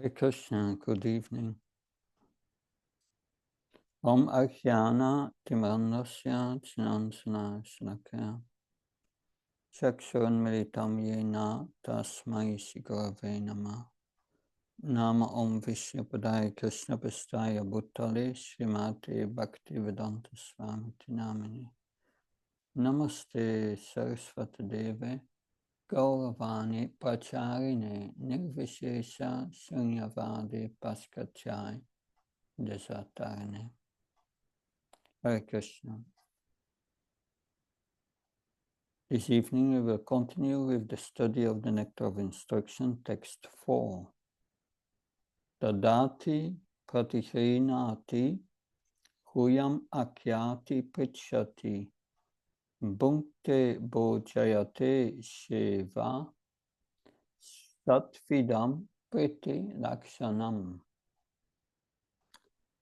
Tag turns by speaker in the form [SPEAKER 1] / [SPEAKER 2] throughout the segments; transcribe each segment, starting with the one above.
[SPEAKER 1] Hare Krishna, good evening. Om Ajnana Timranasya Jnanasana Shanakaya Chakshurun Militam Yena Tasmai Shigurave Namah Nama Om Vishnupadaya Krishna Pastaya Bhutale Srimate Bhaktivedanta Swamiti Namini Namaste Saraswati Deve Gauravani Pracharine Nirvishesha Sunyavadi Paskachai Desatarane. Hare Krishna. This evening we will continue with the study of the Nectar of Instruction, text 4. Tadati pratikrinati huyam akyati pritchati bhunkte bojayate sheva satvidam priti lakshanam.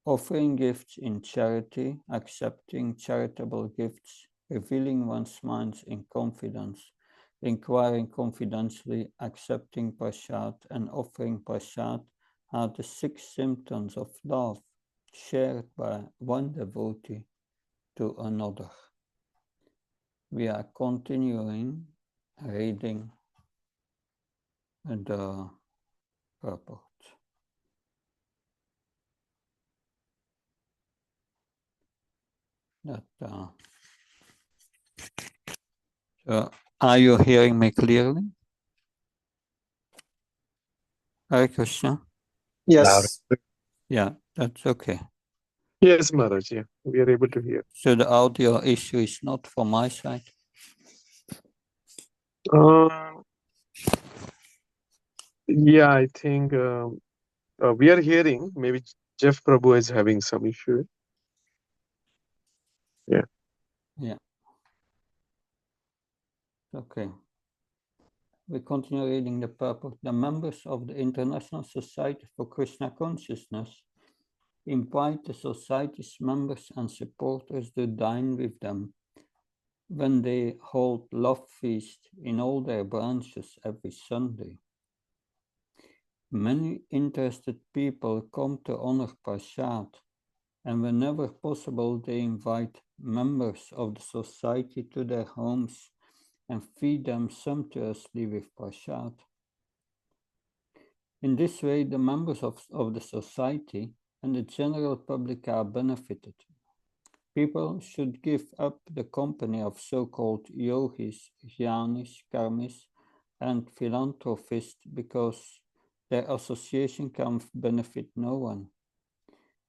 [SPEAKER 1] Offering gifts in charity, accepting charitable gifts, revealing one's mind in confidence, inquiring confidentially, accepting prasad, and offering prasad are the 6 symptoms of love shared by one devotee to another. We are continuing reading the purport. Are you hearing me clearly? Hare Krishna?
[SPEAKER 2] Yes.
[SPEAKER 1] Yeah, that's okay.
[SPEAKER 2] Yes, Maharaj. Yeah, we are able to hear.
[SPEAKER 1] So the audio issue is not from my side?
[SPEAKER 2] Yeah, I think we are hearing. Maybe Jeff Prabhu is having some issue. Yeah.
[SPEAKER 1] Yeah. Okay. We continue reading the purport. The members of the International Society for Krishna Consciousness invite the society's members and supporters to dine with them when they hold love feast in all their branches every Sunday. Many interested people come to honor Prasad, and whenever possible they invite members of the society to their homes and feed them sumptuously with prasad. In this way, the members of the society and the general public are benefited. People should give up the company of so-called yogis, jnanis, karmis, and philanthropists because their association can benefit no one.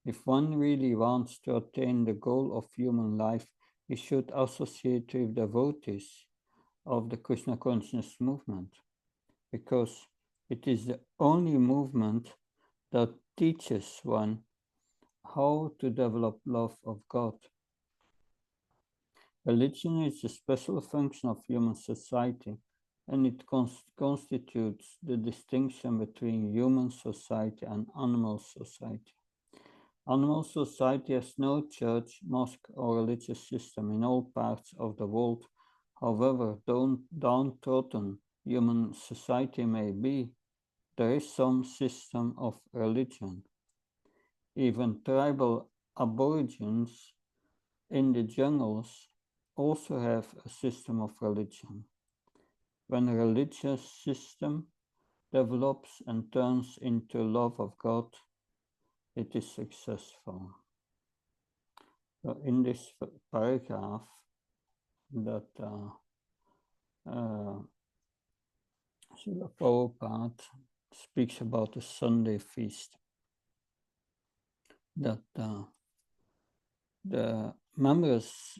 [SPEAKER 1] If one really wants to attain the goal of human life, he should associate with devotees of the Krishna consciousness movement, because it is the only movement that teaches one how to develop love of God. Religion is a special function of human society, and it constitutes the distinction between human society and animal society. Animal society has no church, mosque, or religious system in all parts of the world. However downtrodden human society may be, there is some system of religion. Even tribal aborigines in the jungles also have a system of religion. When a religious system develops and turns into love of God, it is successful. So in this paragraph, that Srila Prabhupada speaks about the Sunday feast, that the members,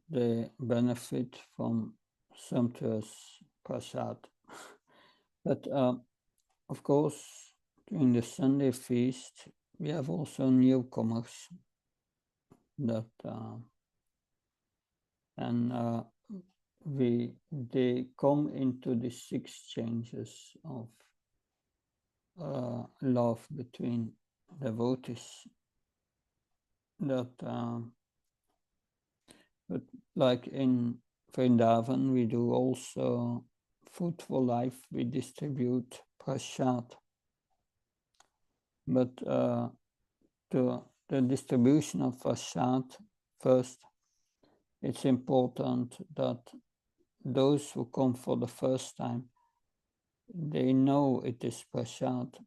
[SPEAKER 1] they benefit from sumptuous prasad. But of course, during the Sunday feast, we have also newcomers that they come into the 6 changes of love between devotees. That but like in Vrindavan, we do also food for life. We distribute prasad But to the distribution of prasad, first, it's important that those who come for the first time, they know it is prasad,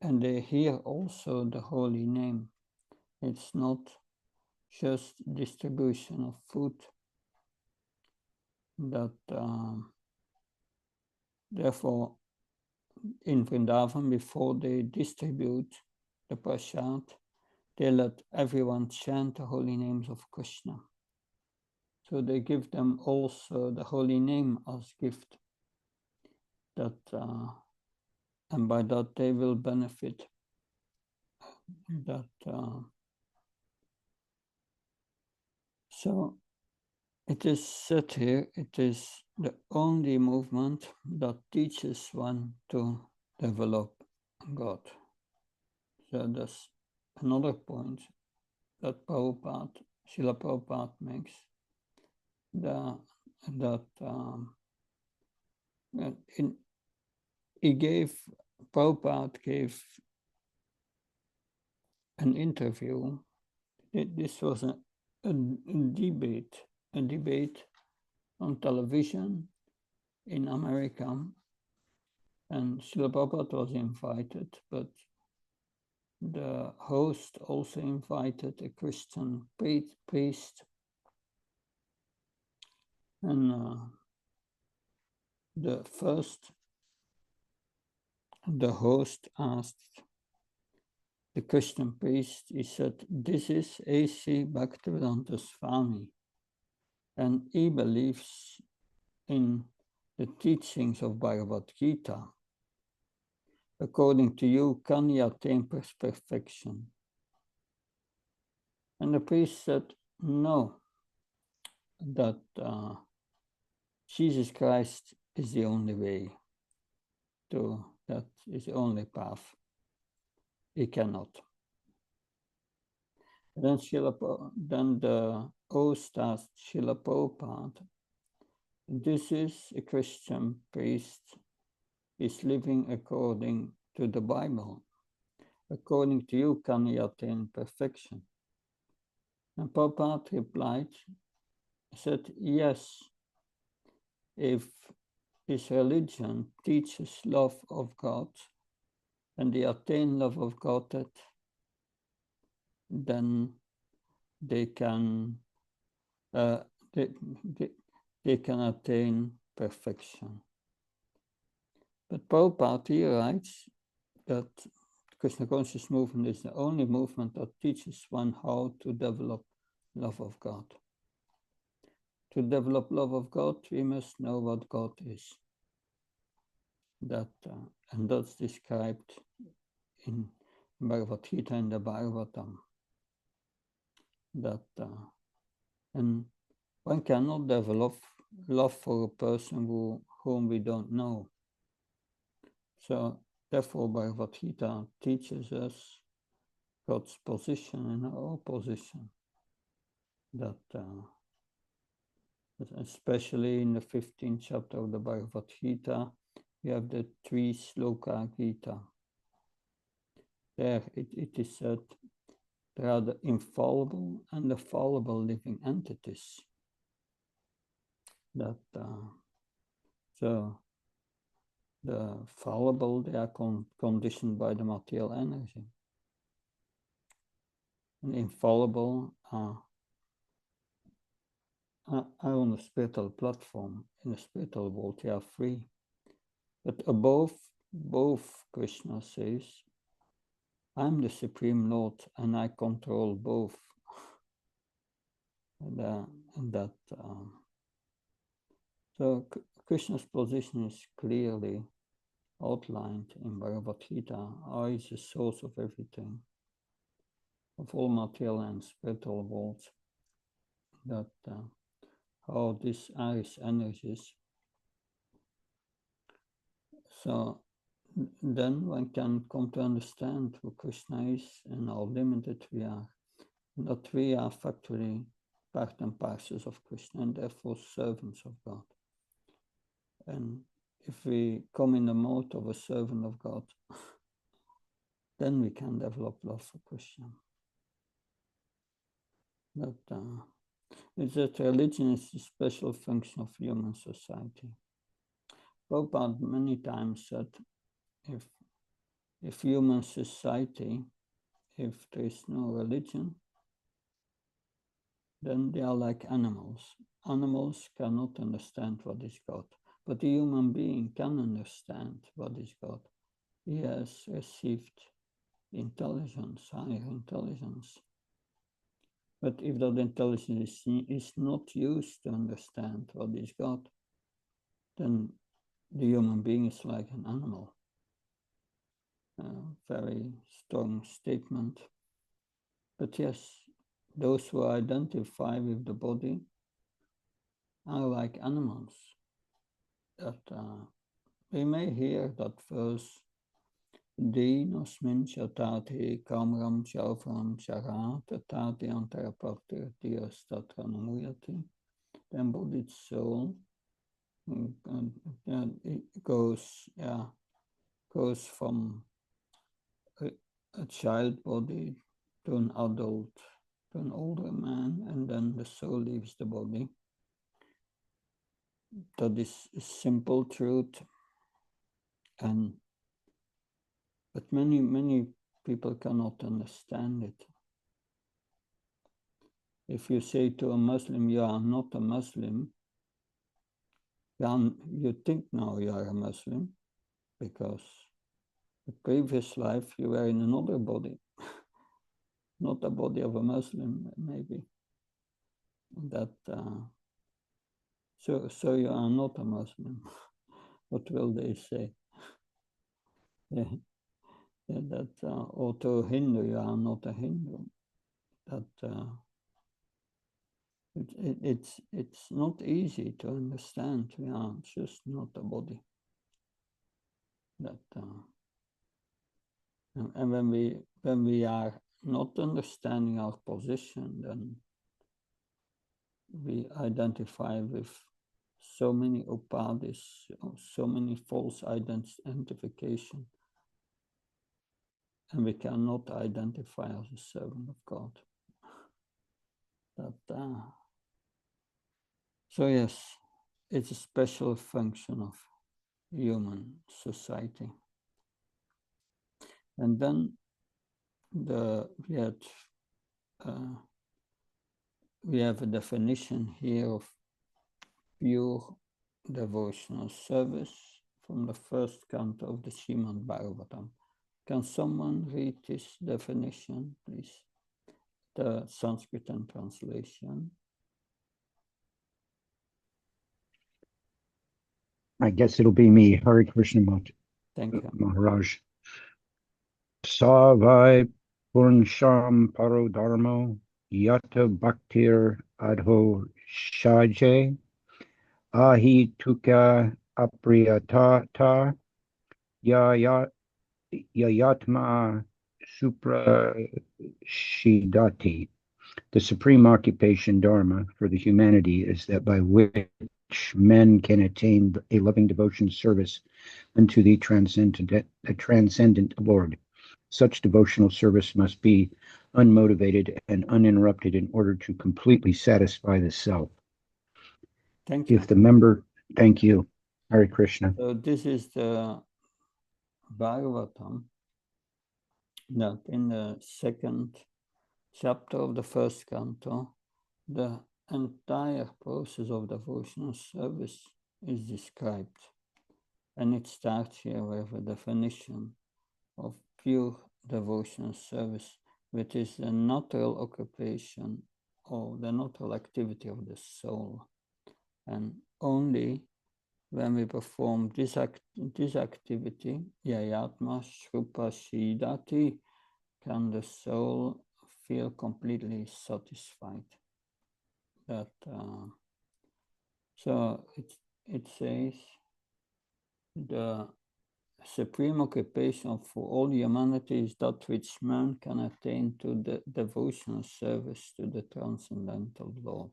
[SPEAKER 1] and they hear also the holy name. It's not just distribution of food. That therefore, in Vrindavan, before they distribute the prasad, they let everyone chant the holy names of Krishna. So they give them also the holy name as gift. That and by that they will benefit. That so it is said here. It is the only movement that teaches one to develop God. So that's another point that Srila Prabhupada makes. That Prabhupada gave an interview. This was a debate on television in America, and Srila Prabhupada was invited, but the host also invited a Christian priest, and the host asked the Christian priest, he said, "This is A.C. Bhaktivedanta Swami, and he believes in the teachings of Bhagavad Gita. According to you, can he attain perfection?" And the priest said, "No, that Jesus Christ is the only way that is the only path. He cannot." Then the host asked Srila Prabhupada, "This is a Christian priest, is living according to the Bible. According to you, can he attain perfection?" And Prabhupada replied, said, "Yes, if his religion teaches love of God and they attain love of God, then they can they can attain perfection." But Prabhupada here writes that Krishna conscious movement is the only movement that teaches one how to develop love of God. To develop love of God, we must know what God is. And that's described in Bhagavad Gita and the Bhagavatam. And one cannot develop love for a person whom we don't know. So therefore, Bhagavad Gita teaches us God's position and our position. That especially in the 15th chapter of the Bhagavad Gita, we have the 3 Sloka Gita. There it is said there are the infallible and the fallible living entities. That so the fallible, they are conditioned by the material energy. And infallible are on the spiritual platform. In the spiritual world, they are free. But above both, Krishna says, "I'm the Supreme Lord and I control both." So Krishna's position is clearly outlined in Bhagavad Gita. I is the source of everything, of all material and spiritual worlds. That how these are his energies. So then one can come to understand who Krishna is and how limited we are. And that we are factually part and parcels of Krishna and therefore servants of God. And if we come in the mode of a servant of God, then we can develop love for Krishna. But it's that religion is a special function of human society. Prabhupada many times said, if human society, if there is no religion, then they are like animals. Animals cannot understand what is God, but a human being can understand what is God. He has received intelligence, higher intelligence. But if that intelligence is not used to understand what is God, then the human being is like an animal. Very strong statement. But yes, those who identify with the body are like animals. That we may hear that verse, Dinosmin chatati kamram chavram chara tatati antarapartir statranamuyati. The embodied soul it goes from a child body to an adult, to an older man, and then the soul leaves the body. That is a simple truth, but many people cannot understand it. If you say to a Muslim, you are not a Muslim, then you think now you are a Muslim, because the previous life you were in another body, not a body of a Muslim, maybe. That so you are not a Muslim. What will they say? That or to a Hindu, you are not a Hindu. That it's not easy to understand. We are just not a body. That and when we are not understanding our position, then we identify with so many upadhis, so many false identification, and we cannot identify as a servant of God. That so yes, it's a special function of human society. And then we have a definition here of pure devotional service from the first canto of the Srimad Bhagavatam. Can someone read this definition, please? The Sanskrit translation.
[SPEAKER 3] I guess it'll be me, Hare Krishna
[SPEAKER 1] Thank you.
[SPEAKER 3] Maharaj. Savai Purnsham Parodharmo Yata Bhaktir Adho Shaje Ahi Tuka Apriyatata Yayatma Suprashidati. The supreme occupation dharma for the humanity is that by which men can attain a loving devotion service unto the transcendent Lord. Such devotional service must be unmotivated and uninterrupted in order to completely satisfy the self.
[SPEAKER 1] Thank you.
[SPEAKER 3] If the member, thank you, Hare Krishna.
[SPEAKER 1] So this is the Bhagavatam, that in the second chapter of the first canto, the entire process of devotional service is described. And it starts here with a definition of pure devotional service, which is the natural occupation or the natural activity of the soul. And only when we perform this activity, yayatma shrupashidati, can the soul feel completely satisfied. That so it says the supreme occupation for all humanity is that which man can attain to the devotional service to the transcendental Lord.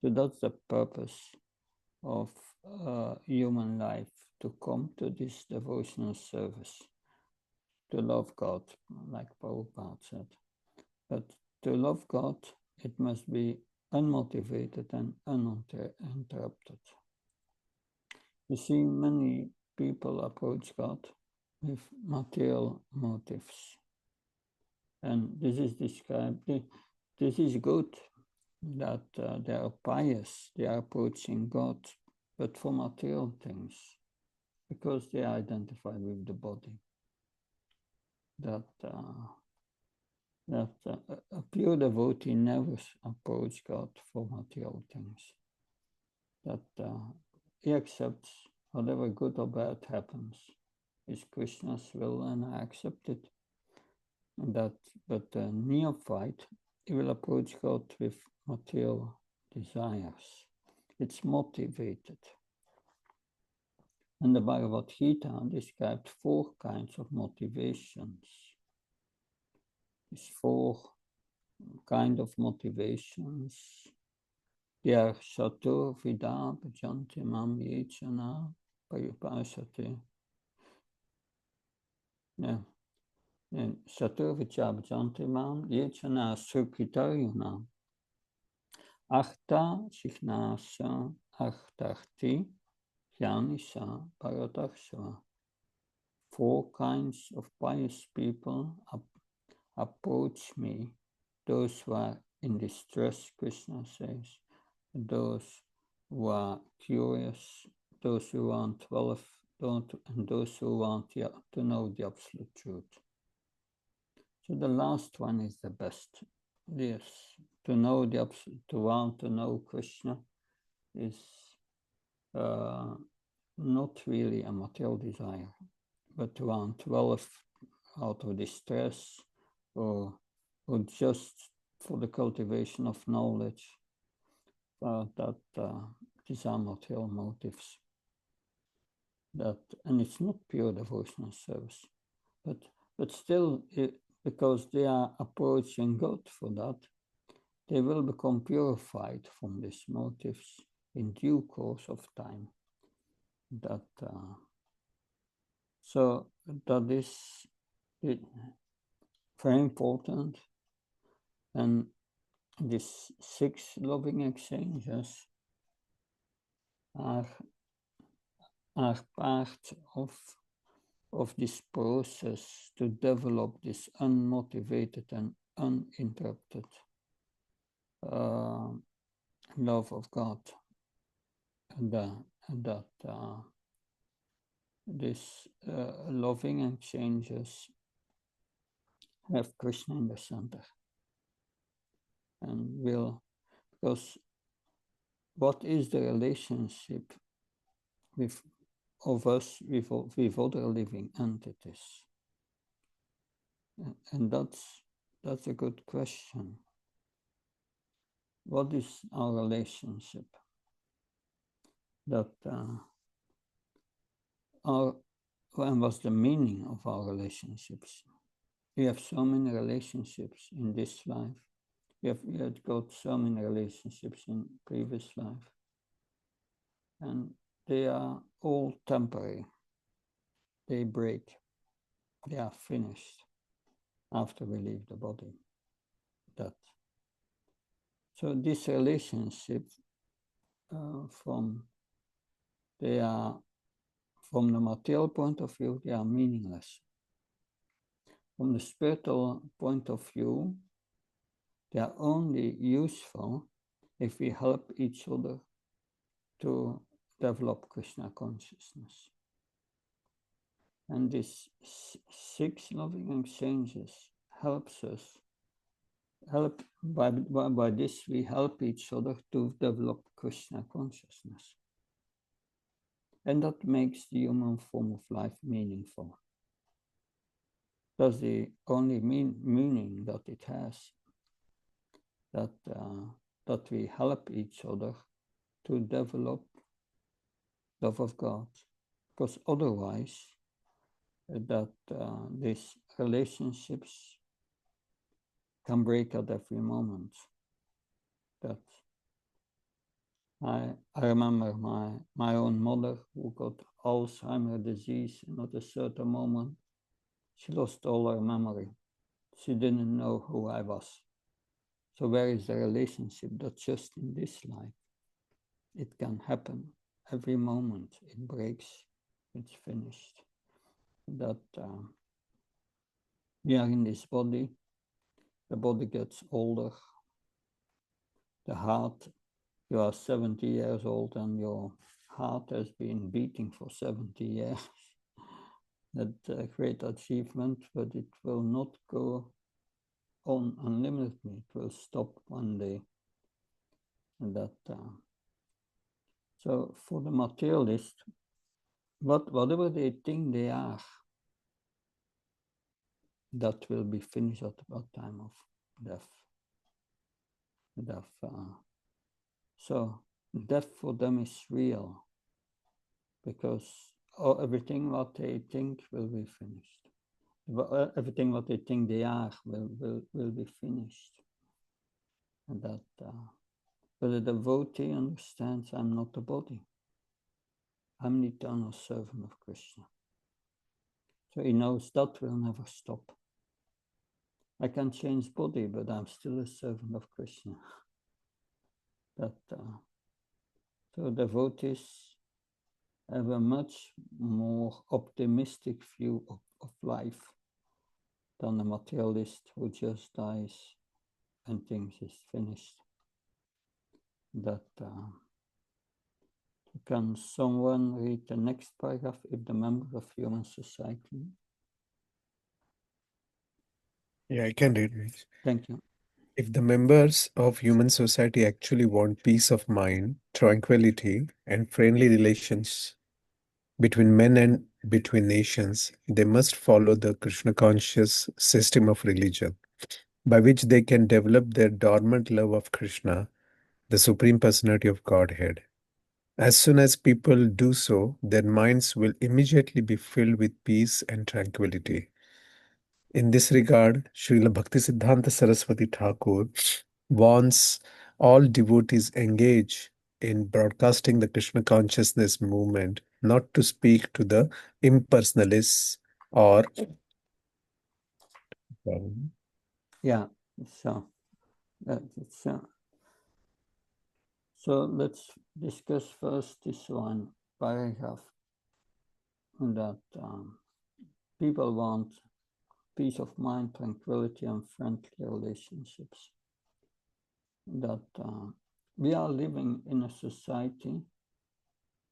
[SPEAKER 1] So that's the purpose of human life, to come to this devotional service. to love God, like Prabhupada said. But to love God, it must be unmotivated and uninterrupted. You see, many people approach God with material motives. And this is described, this is good that they are pious, they are approaching God, but for material things, because they are identified with the body. That a pure devotee never approaches God for material things. That he accepts whatever good or bad happens is Krishna's will, and I accept it. But the neophyte, he will approach God with material desires. It's motivated. And the Bhagavad Gita described 4 kinds of motivations. These 4 kinds of motivations. They are Satur Vida Bhajanti Mam Yechana Paripasati. Satur Vida Bhajanti Mam Yechana Sukritaryuna. Artha Sikhnasa Artarti Jnanisa Paradarshava. 4 kinds of pious people approach me. Those who are in distress, Krishna says. Those who are curious, those who want wealth, and those who want to know the absolute truth. So the last one is the best. Yes, to know the absolute, to want to know Krishna is not really a material desire, but to want wealth out of distress or just for the cultivation of knowledge. These are material motives. And it's not pure devotional service, but still, because they are approaching God for that, they will become purified from these motives in due course of time. So that is very important, and these 6 loving exchanges are part of this process to develop this unmotivated and uninterrupted love of God, and that these loving exchanges have Krishna in the center, and because what is the relationship of us with other living entities? And that's a good question. What is our relationship? And what's the meaning of our relationships? We have so many relationships in this life. We had got so many relationships in previous life. And they are all temporary. They break. They are finished after we leave the body. So this relationship from the material point of view, they are meaningless. From the spiritual point of view, they are only useful if we help each other to develop Krishna consciousness. And these 6 loving exchanges by this we help each other to develop Krishna consciousness. And that makes the human form of life meaningful. That's the only meaning that it has, that we help each other to develop love of God, because otherwise these relationships can break at every moment. That I remember my own mother who got Alzheimer's disease, and at a certain moment She lost all her memory. She didn't know who I was. So where is the relationship? That's just in this life. It can happen every moment. It breaks, it's finished. That we are in this body. The body gets older. The heart, you are 70 years old and your heart has been beating for 70 years. That's a great achievement, but it will not go on unlimitedly. It will stop one day. And that, so for the materialist, whatever they think they are, that will be finished at the time of death. So death for them is real because everything what they think will be finished. Everything what they think they are will be finished. And that, but the devotee understands I'm not the body. I'm the eternal servant of Krishna. So he knows that will never stop. I can change body, but I'm still a servant of Krishna. That, so devotees have a much more optimistic view of life than a materialist who just dies and thinks it's finished. That can someone read the next paragraph? If the member of human society.
[SPEAKER 4] Yeah, I can read it.
[SPEAKER 1] Thank you.
[SPEAKER 4] If the members of human society actually want peace of mind, tranquility, and friendly relations between men and between nations, they must follow the Krishna conscious system of religion, by which they can develop their dormant love of Krishna, the Supreme Personality of Godhead. As soon as people do so, their minds will immediately be filled with peace and tranquility. In this regard, Srila Bhaktisiddhanta Saraswati Thakur wants all devotees engaged in broadcasting the Krishna consciousness movement not to speak to the impersonalists or
[SPEAKER 1] Yeah, so so let's discuss first this one paragraph that people want peace of mind, tranquility, and friendly relationships. That we are living in a society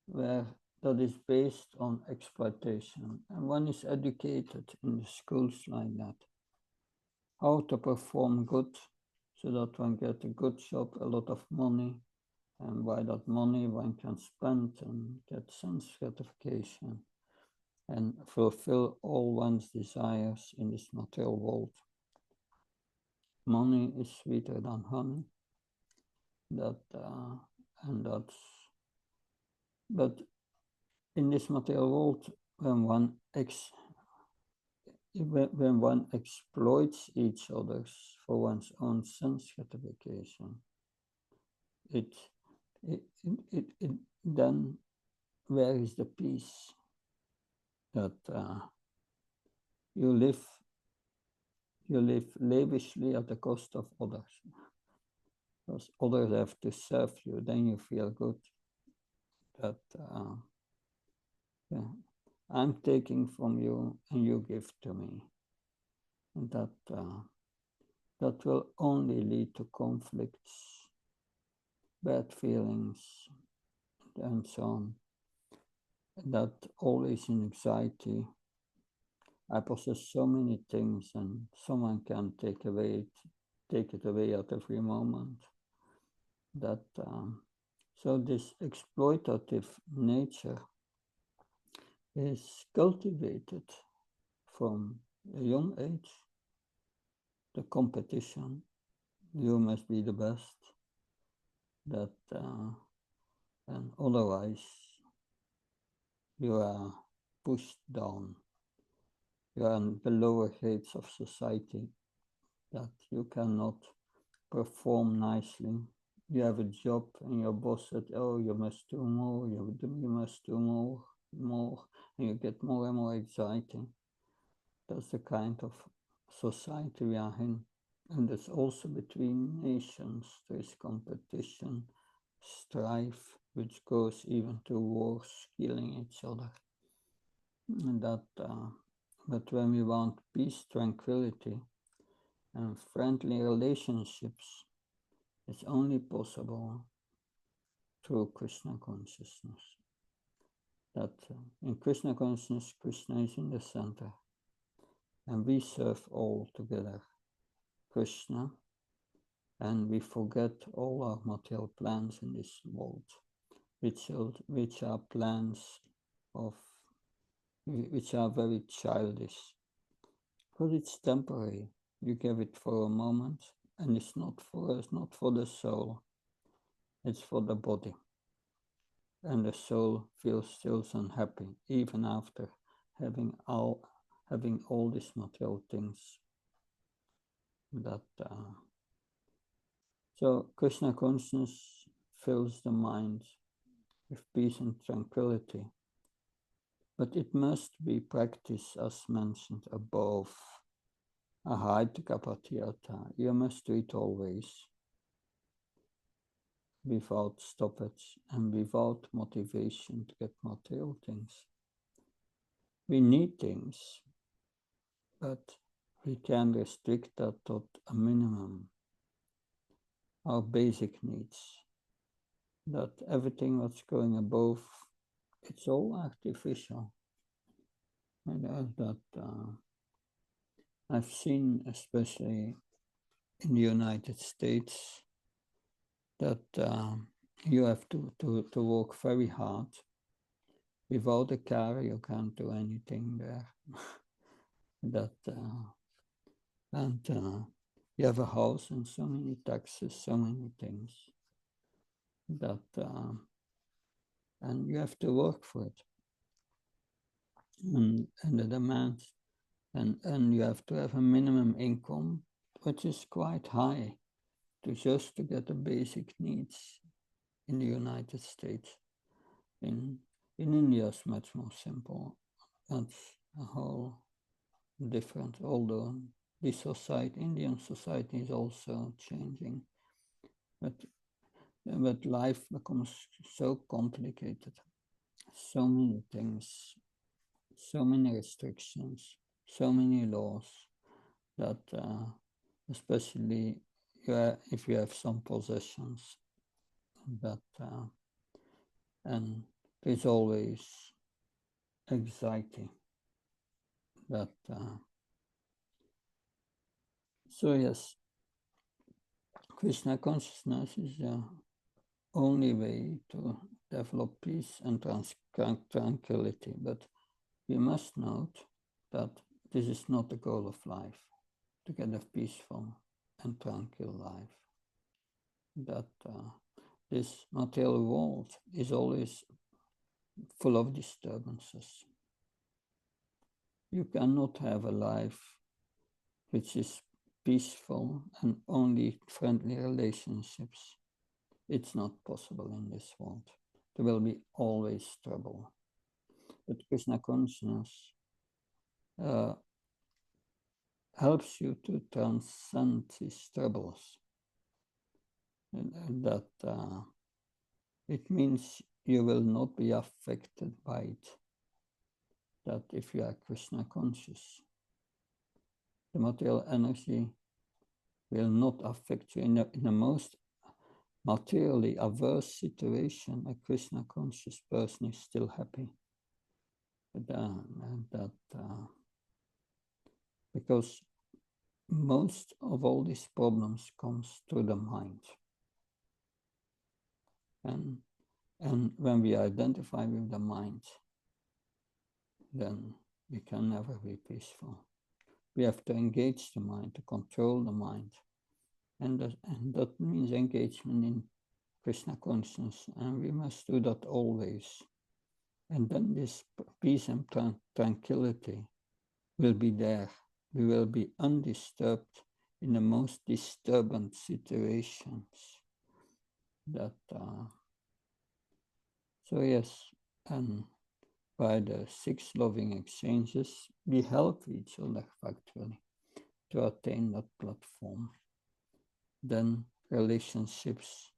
[SPEAKER 1] where that is based on exploitation, and one is educated in the schools like that, how to perform good so that one get a good job, a lot of money, and by that money one can spend and get sense gratification and fulfill all one's desires in this material world. Money is sweeter than honey. But in this material world, when one exploits each other for one's own sense gratification, then where is the peace? That you live lavishly at the cost of others. Because others have to serve you, then you feel good. That I'm taking from you and you give to me. And that will only lead to conflicts, bad feelings, and so on. That always in anxiety. I possess so many things and someone can take it away at every moment. That so this exploitative nature is cultivated from a young age. The competition, you must be the best. That and otherwise you are pushed down. You are in the lower grades of society. That you cannot perform nicely. You have a job and your boss said, oh, you must do more, you must do more, and you get more and more anxiety. That's the kind of society we are in. And it's also between nations. There is competition, strife, which goes even to wars, killing each other. And but when we want peace, tranquility, and friendly relationships, it's only possible through Krishna consciousness. That in Krishna consciousness, Krishna is in the center, and we serve all together Krishna, and we forget all our material plans in this world, which are plans which are very childish, because it's temporary. You give it for a moment, and it's not for us, not for the soul. It's for the body. And the soul feels still unhappy, even after having all these material things. So Krishna consciousness fills the mind with peace and tranquility. But it must be practiced as mentioned above. Ahaitikapatyata. You must do it always, without stoppage and without motivation to get material things. We need things, but we can restrict that to a minimum. Our basic needs. That everything that's going above, it's all artificial. And I've seen, especially in the United States, that you have to work very hard. Without a car, you can't do anything there. You have a house and so many taxes, so many things. And you have to work for it. And the demands, and you have to have a minimum income, which is quite high, just to get the basic needs in the United States. In India, it's much more simple. That's a whole different, although Indian society is also changing. But life becomes so complicated, so many things, so many restrictions, so many laws, that especially if you have some possessions, and there's always anxiety. So yes, Krishna consciousness is the only way to develop peace and tranquility. But we must note that this is not the goal of life, to get a peaceful and tranquil life. That this material world is always full of disturbances. You cannot have a life which is peaceful and only friendly relationships. It's not possible in this world. There will be always trouble. But Krishna consciousness helps you to transcend these troubles. And that it means you will not be affected by it. That if you are Krishna conscious, the material energy will not affect you in the most materially averse situation. A Krishna conscious person is still happy. Because most of all these problems comes through the mind. And when we identify with the mind, then we can never be peaceful. We have to engage the mind, to control the mind. And that means engagement in Krishna consciousness. And we must do that always. And then this peace and tranquility will be there. We will be undisturbed in the most disturbing situations. So yes, and by the 6 loving exchanges, we help each other factually to attain that platform. Then relationships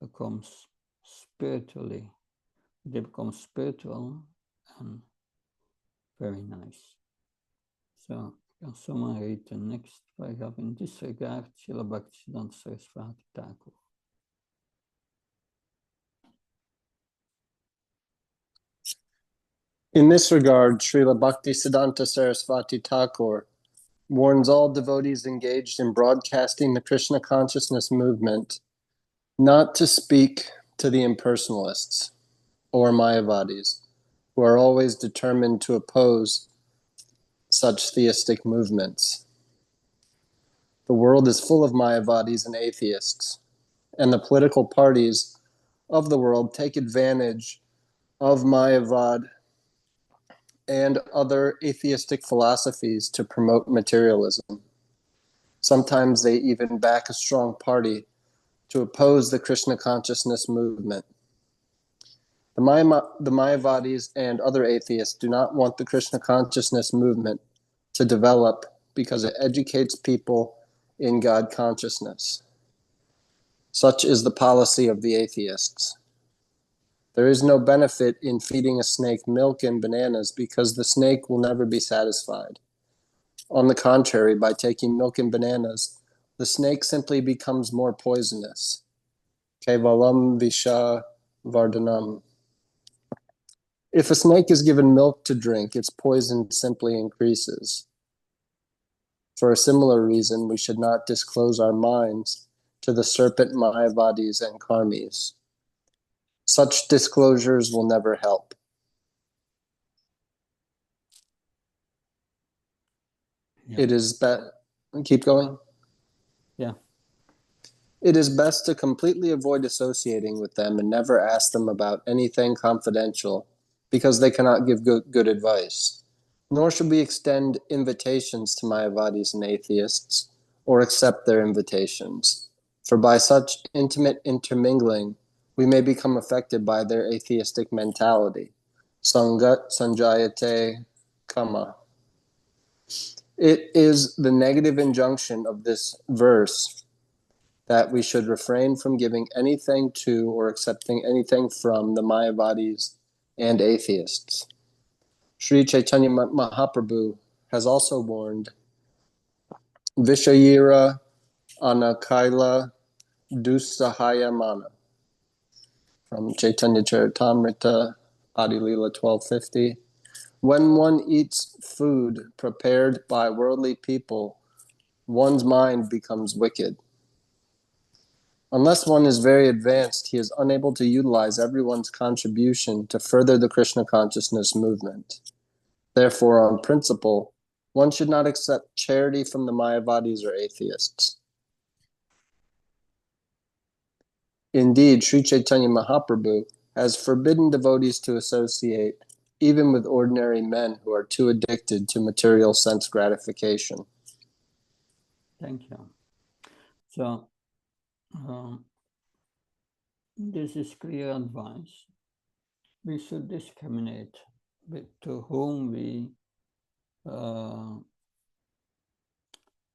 [SPEAKER 1] becomes spiritually, they become spiritual and very nice. So can someone read the next paragraph? In this regard, Srila Bhaktisiddhanta Saraswati Thakur.
[SPEAKER 5] In this regard, Srila Bhaktisiddhanta Saraswati Thakur warns all devotees engaged in broadcasting the Krishna consciousness movement not to speak to the impersonalists or Mayavadis, who are always determined to oppose such theistic movements. The world is full of Mayavadis and atheists, and the political parties of the world take advantage of Mayavad and other atheistic philosophies to promote materialism. Sometimes they even back a strong party to oppose the Krishna consciousness movement. The Mayavadis and other atheists do not want the Krishna consciousness movement to develop because it educates people in God consciousness. Such is the policy of the atheists. There is no benefit in feeding a snake milk and bananas because the snake will never be satisfied. On the contrary, by taking milk and bananas, the snake simply becomes more poisonous. Kevalam visha vardhanam. If a snake is given milk to drink, its poison simply increases. For a similar reason, we should not disclose our minds to the serpent Mayavadis and Karmis. Such disclosures will never help.
[SPEAKER 1] Yeah.
[SPEAKER 5] It is keep going.
[SPEAKER 1] Yeah.
[SPEAKER 5] It is best to completely avoid associating with them and never ask them about anything confidential because they cannot give good advice. Nor should we extend invitations to Mayavadis and atheists or accept their invitations. For by such intimate intermingling, we may become affected by their atheistic mentality. Sangat sanjayate kama. It is the negative injunction of this verse that we should refrain from giving anything to or accepting anything from the Mayavadis and atheists. Sri Chaitanya Mahaprabhu has also warned, Vishayira Anakaila Dusahaya Mana, from Chaitanya Charitamrita, Adi Lila 1250. When one eats food prepared by worldly people, one's mind becomes wicked. Unless one is very advanced, he is unable to utilize everyone's contribution to further the Krishna consciousness movement. Therefore, on principle, one should not accept charity from the Mayavadis or atheists. Indeed, Sri Chaitanya Mahaprabhu has forbidden devotees to associate even with ordinary men who are too addicted to material sense gratification.
[SPEAKER 1] Thank you. So, this is clear advice. We should discriminate to whom we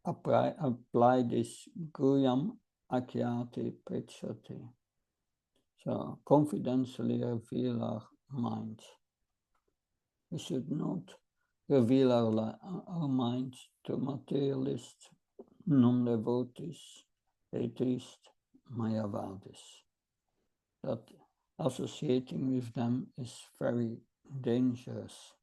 [SPEAKER 1] apply this Guyam Akyati Prichati. So, confidentially reveal our minds. We should not reveal our minds to materialists, non-devotees, atheists, Mayavadis. That associating with them is very dangerous.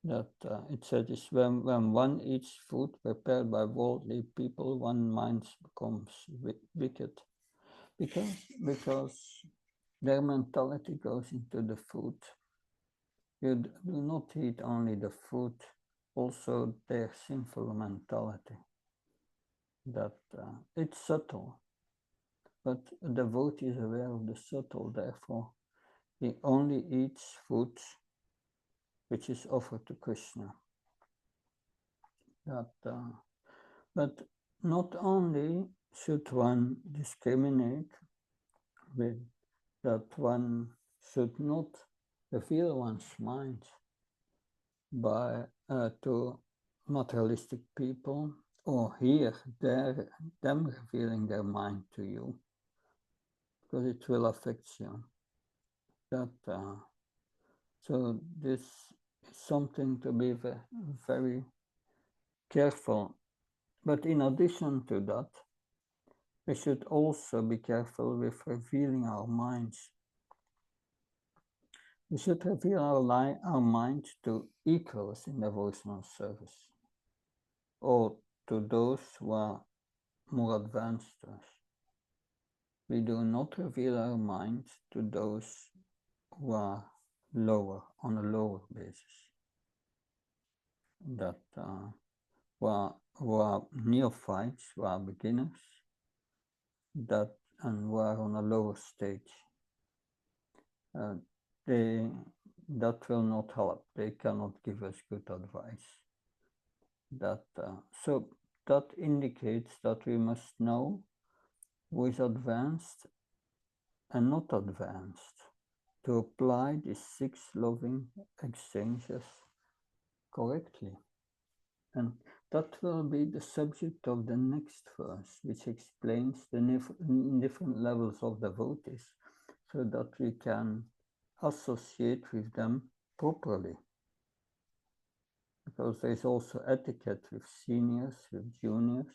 [SPEAKER 1] That it said is when one eats food prepared by worldly people, one's mind becomes wicked, because their mentality goes into the food. You do not eat only the food, also their sinful mentality. That it's subtle, but a devotee is aware of the subtle, therefore he only eats food which is offered to Krishna. But not only should one discriminate with that, one should not reveal one's mind by to materialistic people, or hear them revealing their mind to you, because it will affect you. That so this is something to be very careful. But in addition to that, we should also be careful with revealing our minds. We should reveal our mind to equals in devotional service, or to those who are more advanced to us. We do not reveal our mind to those who are lower, on a lower basis, that who are neophytes, who are beginners, that and who are on a lower stage. That will not help. They cannot give us good advice. So that indicates that we must know who is advanced and not advanced, to apply these 6 loving exchanges correctly. And that will be the subject of the next verse, which explains the different levels of devotees, so that we can associate with them properly. Because there is also etiquette with seniors, with juniors,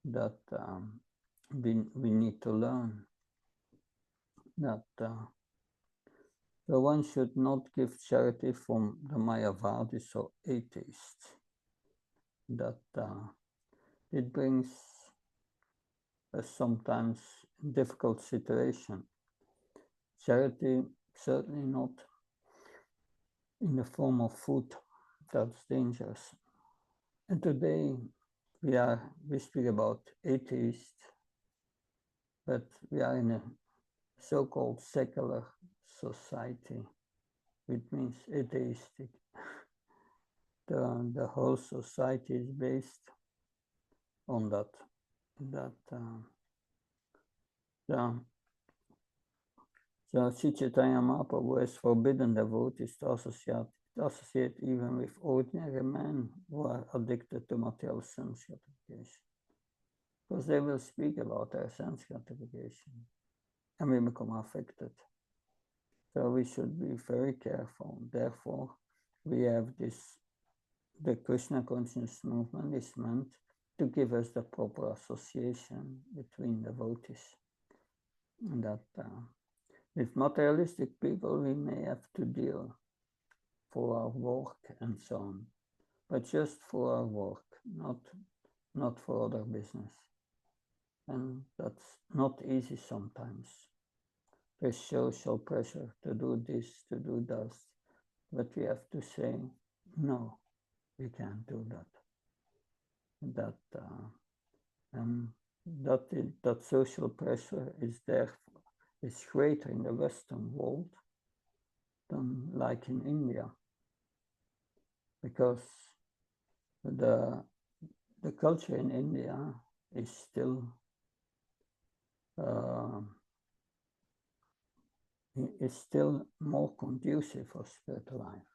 [SPEAKER 1] that we need to learn. That so one should not give charity from the Mayavadis or atheists. That it brings a sometimes difficult situation. Charity, certainly not in the form of food. That's dangerous. And today we speak about atheists, but we are in a so-called secular society, which means atheistic. The whole society is based on that. So Sri Chaitanya Mahaprabhu has forbidden devotees to associate even with ordinary men who are addicted to material sense gratification, because they will speak about their sense gratification and we become affected. So we should be very careful. Therefore, we have the Krishna consciousness movement is meant to give us the proper association between devotees. That with materialistic people, we may have to deal for our work and so on, but just for our work, not for other business. And that's not easy sometimes. There's social pressure to do this, to do that, but we have to say, no, we can't do that. That social pressure is greater in the Western world than like in India, because the culture in India is still more conducive for spiritual life,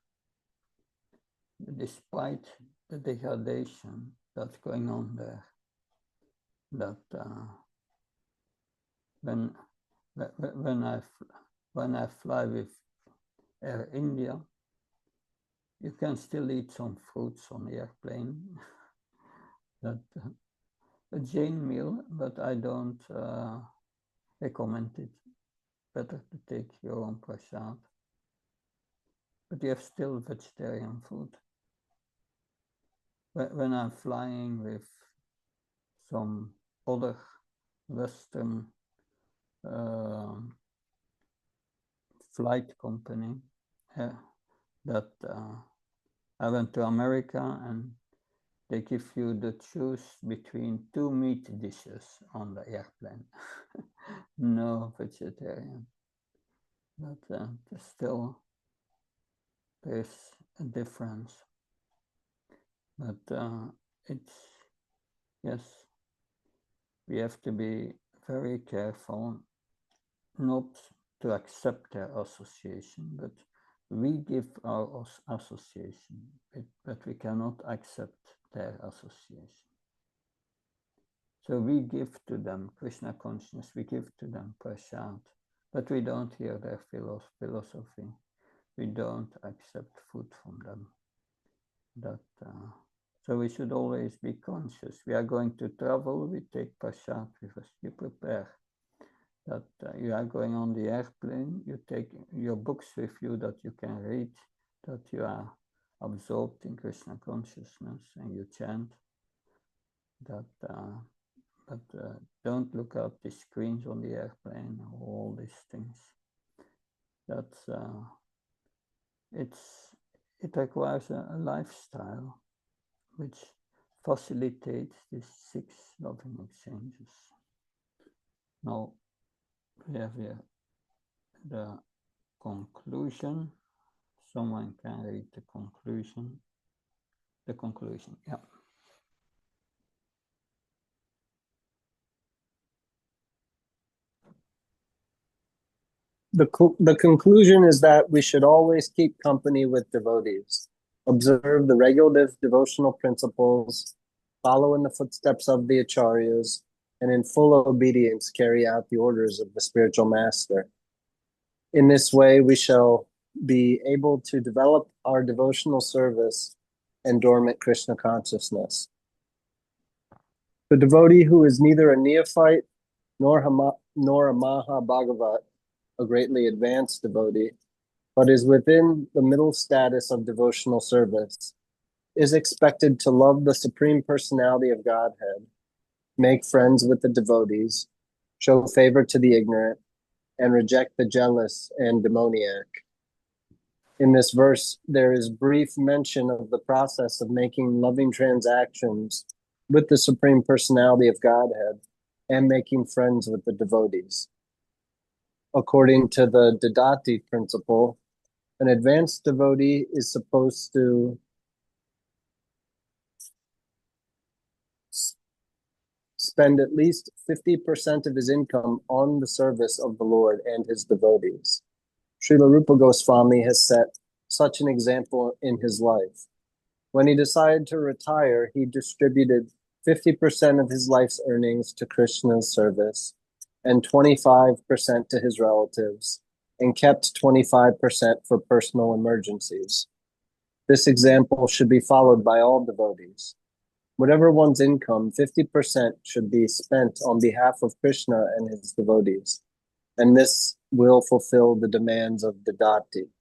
[SPEAKER 1] despite the degradation that's going on there. That when I fly with Air India, you can still eat some fruits on the airplane. That a Jain meal, but I don't recommend it. Better to take your own prasad. But you have still vegetarian food. When I'm flying with some other Western flight company, that I went to America, and they give you the choice between 2 meat dishes on the airplane. No vegetarian. But still, there's a difference. But yes, we have to be very careful not to accept their association, but we give our association, but we cannot accept their association. So we give to them Krishna consciousness, we give to them prasad, but we don't hear their philosophy. We don't accept food from them. So we should always be conscious. We are going to travel, we take prasad with us, you prepare. That you are going on the airplane, you take your books with you that you can read, that you are absorbed in Krishna consciousness and you chant. But don't look at the screens on the airplane or all these things. It requires a lifestyle which facilitates these 6 loving exchanges. Now we have here the conclusion. Someone can read the conclusion. The conclusion, yeah.
[SPEAKER 5] The conclusion is that we should always keep company with devotees, observe the regulative devotional principles, follow in the footsteps of the acharyas, and in full obedience carry out the orders of the spiritual master. In this way, we shall be able to develop our devotional service and dormant Krishna consciousness. The devotee who is neither a neophyte nor a Mahabhagavat, a greatly advanced devotee, but is within the middle status of devotional service, is expected to love the Supreme Personality of Godhead, make friends with the devotees, show favor to the ignorant, and reject the jealous and demoniac. In this verse, there is brief mention of the process of making loving transactions with the Supreme Personality of Godhead and making friends with the devotees. According to the Dadati principle, an advanced devotee is supposed to spend at least 50% of his income on the service of the Lord and his devotees. Srila Rupa Goswami has set such an example in his life. When he decided to retire, he distributed 50% of his life's earnings to Krishna's service and 25% to his relatives, and kept 25% for personal emergencies. This example should be followed by all devotees. Whatever one's income, 50% should be spent on behalf of Krishna and his devotees, and this will fulfill the demands of Dadati.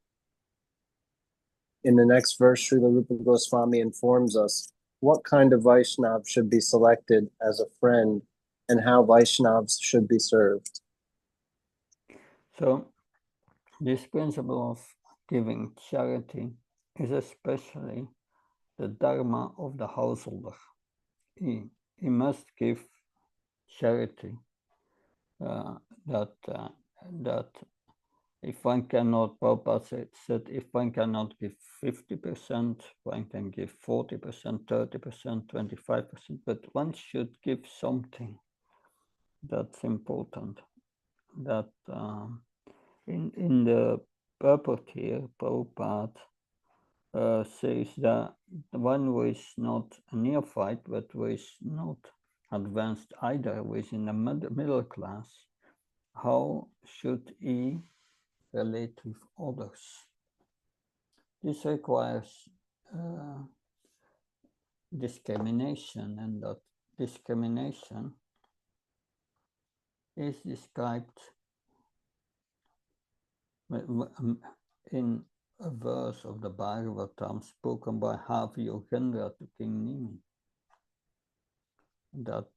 [SPEAKER 5] In the next verse, Srila Rupa Goswami informs us what kind of Vaishnav should be selected as a friend and how Vaishnavs should be served.
[SPEAKER 1] So this principle of giving charity is especially the dharma of the householder. He must give charity. That if one cannot, Prabhupada said, if one cannot give 50%, one can give 40%, 30%, 25%, but one should give something. That's important. That in the purport here, Prabhupada says that the one who is not a neophyte, but who is not advanced either, who is in the middle class, how should he relate with others? This requires discrimination, and that discrimination is described in a verse of the Bhagavatam spoken by Havi Yogendra to King Nimi. That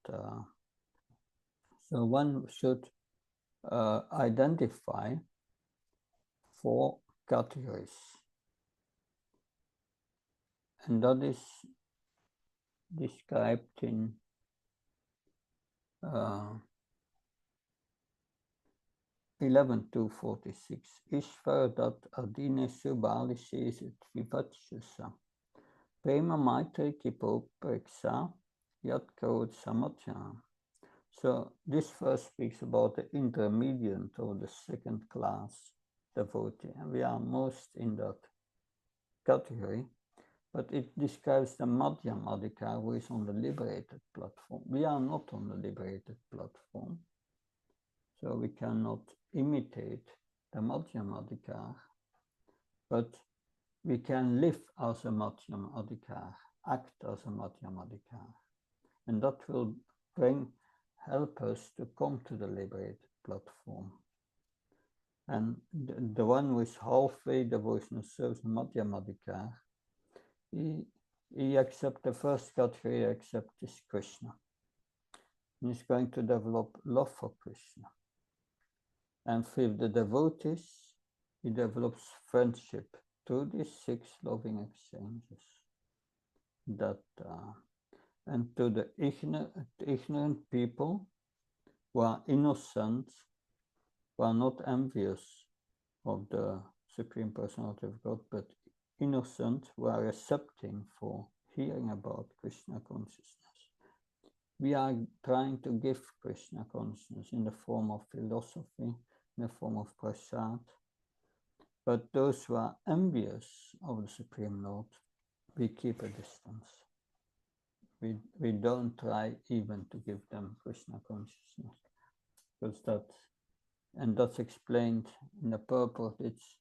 [SPEAKER 1] so one should identify 4 categories, and that is described in 11.246. Ishvara dat adine subali sesit vivachasa. Prema maitri kipo preksa yat kaud samatya. So this verse speaks about the intermediate or the second class devotee, and we are most in that category, but it describes the Madhyam Adhikar who is on the liberated platform. We are not on the liberated platform, so we cannot imitate the Madhyam Adhikar, but we can live as a Madhyam Adhikar, act as a Madhyam Adhikar, and that will help us to come to the liberated platform. And the one who is halfway devotional service, Madhyam Adhikar, he accepts the first category, he accepts Krishna. And he's going to develop love for Krishna. And with the devotees, he develops friendship through these 6 loving exchanges. And to the ignorant people who are innocent, who are not envious of the Supreme Personality of God, but innocent, who are accepting for hearing about Krishna consciousness. We are trying to give Krishna consciousness in the form of philosophy, in the form of prasad. But those who are envious of the Supreme Lord, we keep a distance. We don't try even to give them Krishna consciousness, because that's explained in the purport. It's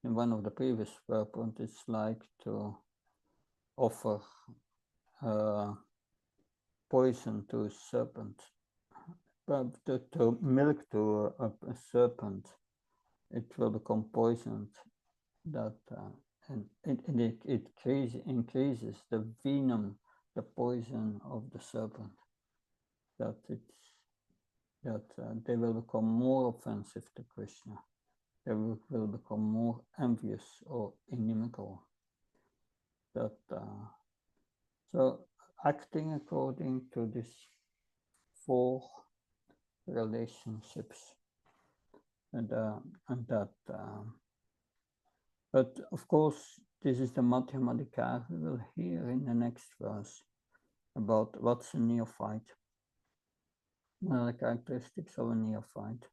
[SPEAKER 1] in one of the previous purports. It's like to offer poison to a serpent, but to milk to a serpent, it will become poisoned. And it increases the venom, the poison of the serpent. That they will become more offensive to Krishna. They will become more envious or inimical. So acting according to these 4 relationships, but of course, this is the Madhyam Adhikar. We will hear in the next verse about what's a neophyte. What are the characteristics of a neophyte?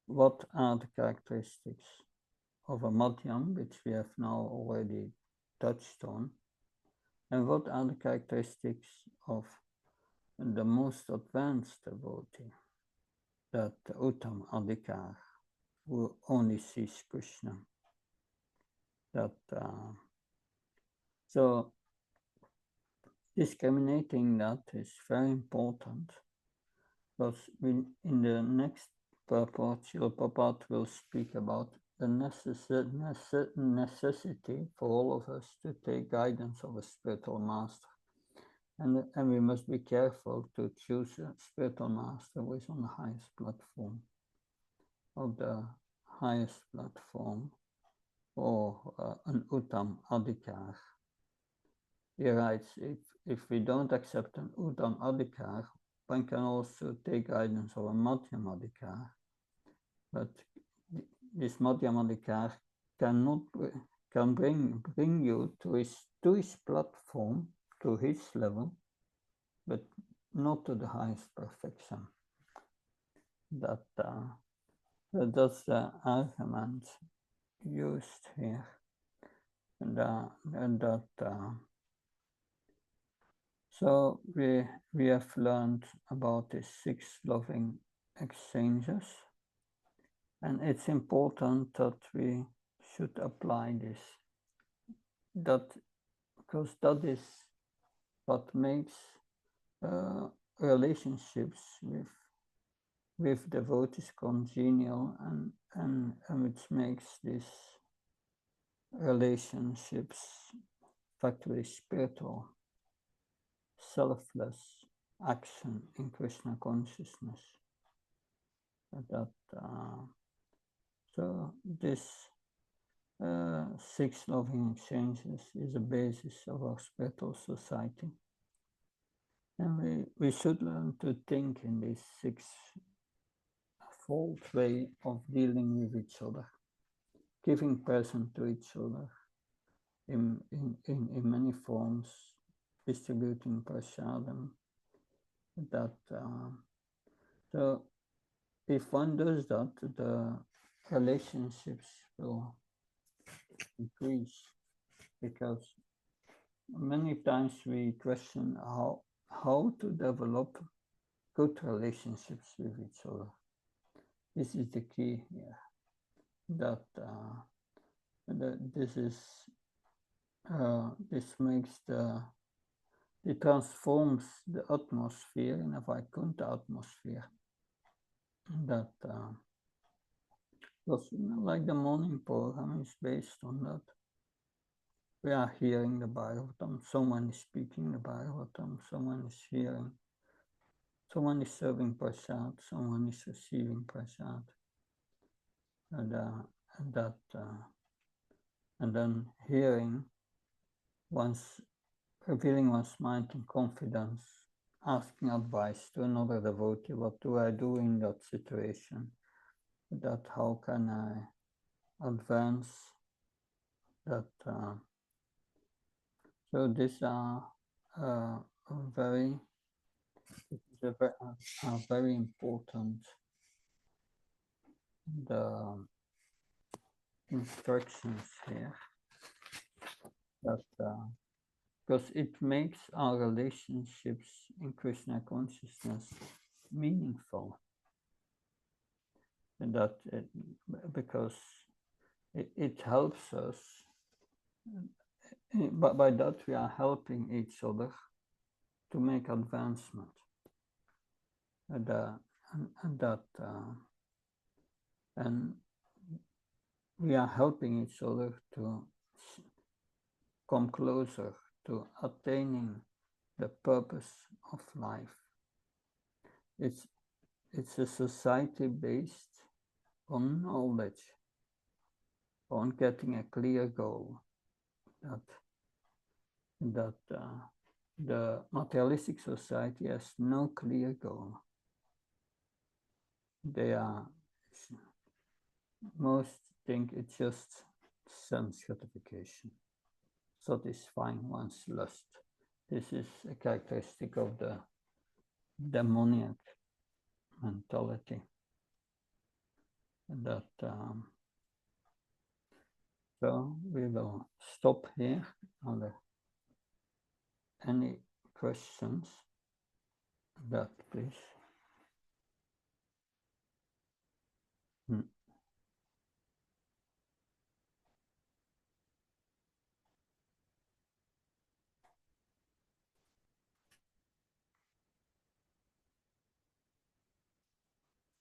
[SPEAKER 1] What are the characteristics of a Madhyam, which we have now already touched on? And what are the characteristics of the most advanced devotee, that Uttam Adhikar, who only sees Krishna? So discriminating that is very important, because in the next purport, Srila Prabhupada will speak about the necessity for all of us to take guidance of a spiritual master. And we must be careful to choose a spiritual master who is on the highest platform, of the highest platform, or an Uttam Adhikar. He writes, if we don't accept an Uttam Adhikar, one can also take guidance of a Madhyam Adhikar. But this Madhyam Adhikar can bring you to his platform, to his level, but not to the highest perfection. That's the argument used here. So we have learned about these 6 loving exchanges, and it's important that we should apply this. Because that is what makes relationships with devotees congenial, and which makes these relationships factually spiritual, selfless action in Krishna consciousness. So this 6 loving exchanges is the basis of our spiritual society. And we should learn to think in this 6-fold way of dealing with each other, giving present to each other in many forms, distributing prasadam, So if one does that, the relationships will increase, because many times we question how to develop good relationships with each other. This is the key here. That this makes it transforms the atmosphere in a Vaikuntha atmosphere. That because, like the morning program is based on that. We are hearing the Bhagavatam, someone is speaking the Bhagavatam, someone is hearing, someone is serving prasad, someone is receiving prasad. And then hearing, revealing one's mind in confidence, asking advice to another devotee, what do I do in that situation? That how can I advance that? So these are very important instructions here. That because it makes our relationships in Krishna consciousness meaningful. And that because it helps us, but by that we are helping each other to make advancement. And we are helping each other to come closer to attaining the purpose of life. It's a society based on knowledge, on getting a clear goal. That the materialistic society has no clear goal. Most think it's just sense gratification, satisfying one's lust. This is a characteristic of the demoniac mentality. And that so we will stop here. Are there any questions? That please.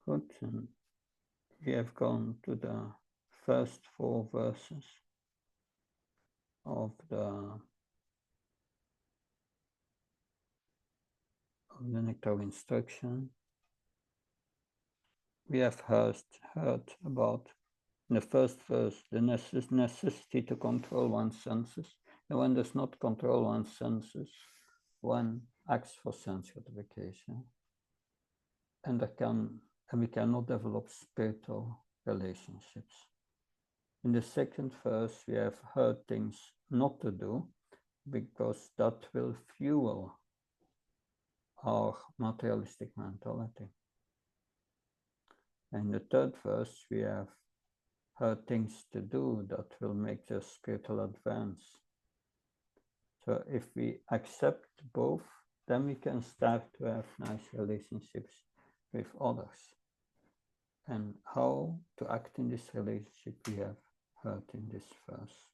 [SPEAKER 1] Good. And we have gone to the first 4 verses of the nectar of instruction. We have heard about, in the first verse, the necessity to control one's senses. And one does not control one's senses, one acts for sense gratification. And we cannot develop spiritual relationships. In the second verse, we have heard things not to do, because that will fuel our materialistic mentality. In the third verse, we have heard things to do that will make the spiritual advance. So if we accept both, then we can start to have nice relationships with others. And how to act in this relationship we have heard in this verse.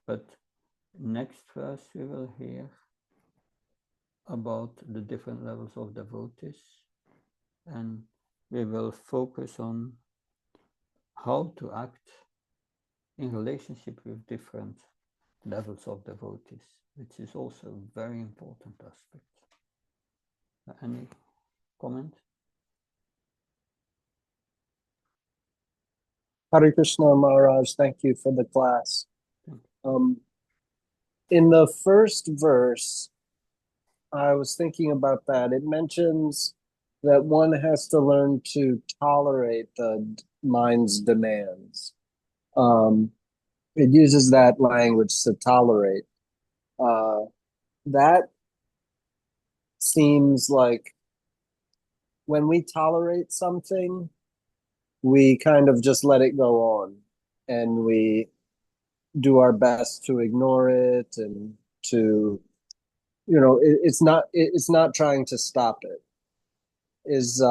[SPEAKER 1] But next verse we will hear about the different levels of devotees, and we will focus on how to act in relationship with different levels of devotees, which is also a very important aspect. Any comment?
[SPEAKER 5] Hare Krishna Maharaj, thank you for the class. In the first verse, I was thinking about that. It mentions that one has to learn to tolerate the mind's demands. It uses that language, to tolerate. That seems like when we tolerate something, we kind of just let it go on, and we do our best to ignore it, and to, it's not trying to stop it. Is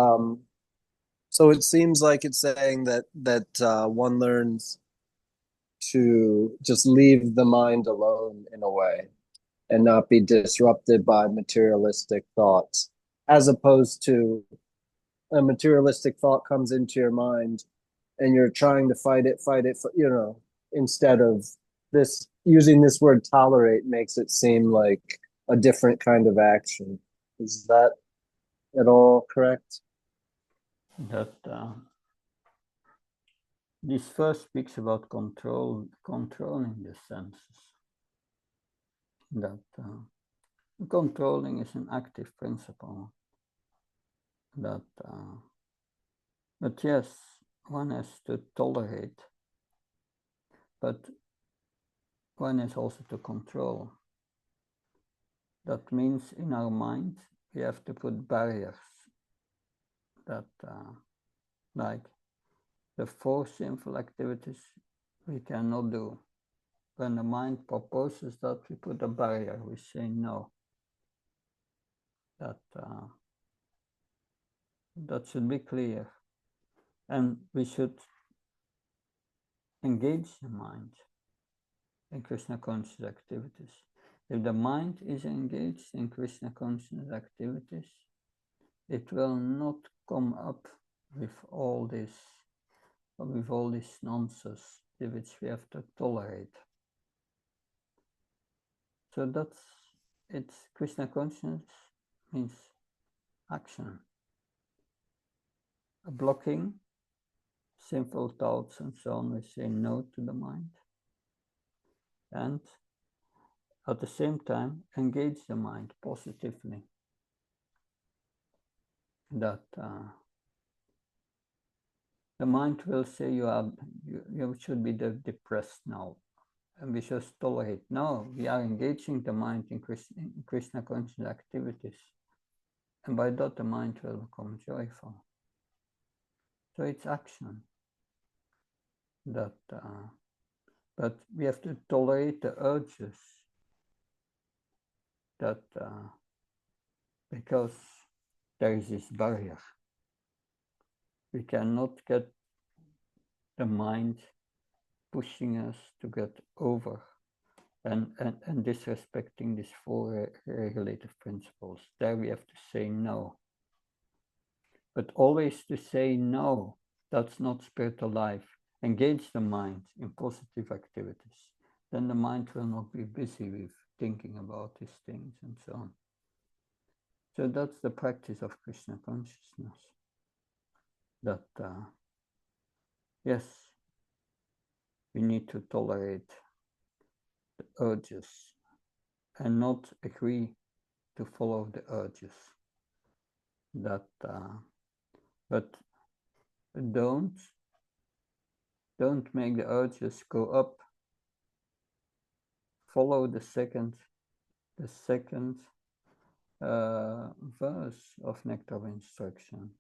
[SPEAKER 5] So it seems like it's saying that one learns to just leave the mind alone in a way, and not be disrupted by materialistic thoughts, as opposed to a materialistic thought comes into your mind and you're trying to fight it, instead of this, using this word tolerate makes it seem like a different kind of action. Is that at all correct?
[SPEAKER 1] That this verse speaks about controlling the senses. That controlling is an active principle. That, but yes, one has to tolerate, but one is also to control. That means in our mind we have to put barriers. That, like the 4 sinful activities we cannot do. When the mind proposes that, we put a barrier, we say no. That should be clear. And we should engage the mind in Krishna conscious activities. If the mind is engaged in Krishna conscious activities, it will not come up with all this nonsense which we have to tolerate. So it's Krishna consciousness means action. Blocking sinful thoughts and so on, we say no to the mind. And at the same time, engage the mind positively. That the mind will say you should be depressed now, and we should tolerate. No, we are engaging the mind in Krishna conscious activities, and by that the mind will become joyful. So it's action. That, but we have to tolerate the urges. That because there is this barrier. We cannot get the mind pushing us to get over and disrespecting these 4 regulative principles. There we have to say no. But always to say no, that's not spiritual life. Engage the mind in positive activities. Then the mind will not be busy with thinking about these things and so on. So that's the practice of Krishna consciousness. That, yes, we need to tolerate the urges and not agree to follow the urges. That, but don't make the urges go up. Follow the second verse of Nectar of Instruction.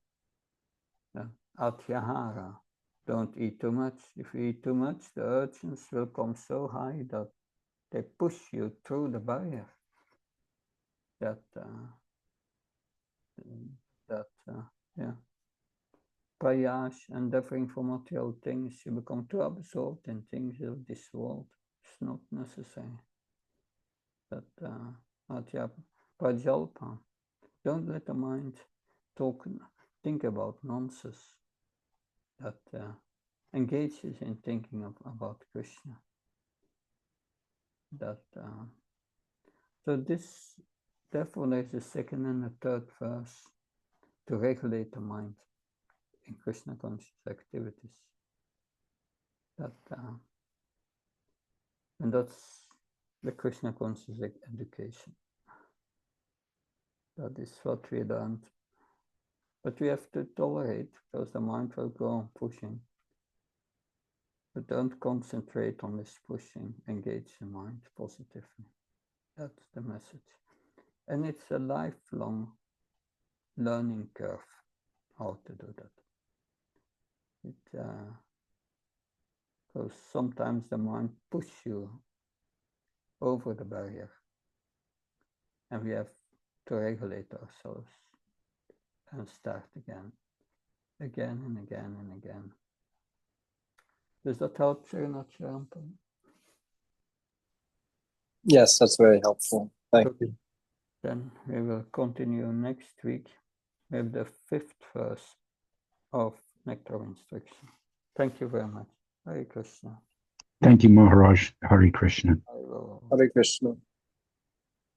[SPEAKER 1] Atyahara. Don't eat too much. If you eat too much, the urges will come so high that they push you through the barrier. Prayash, endeavoring for material things, you become too absorbed in things of this world. It's not necessary. Prajalpa, don't let the mind think about nonsense. That engages in thinking about Krishna. So this, therefore, there's a 2nd and a 3rd verse to regulate the mind in Krishna conscious activities. And that's the Krishna conscious education. That is what we learned. But we have to tolerate, because the mind will go on pushing. But don't concentrate on this pushing. Engage the mind positively. That's the message. And it's a lifelong learning curve how to do that. Because sometimes the mind pushes you over the barrier, and we have to regulate ourselves and start again and again and again. Does that help, Srinath?
[SPEAKER 5] Yes, that's very helpful. Thank
[SPEAKER 1] you. Then we will continue next week with the 5th verse of Nectar of Instruction. Thank you very much. Hare Krishna.
[SPEAKER 3] Thank you, Maharaj. Hare Krishna.
[SPEAKER 5] Hare Krishna.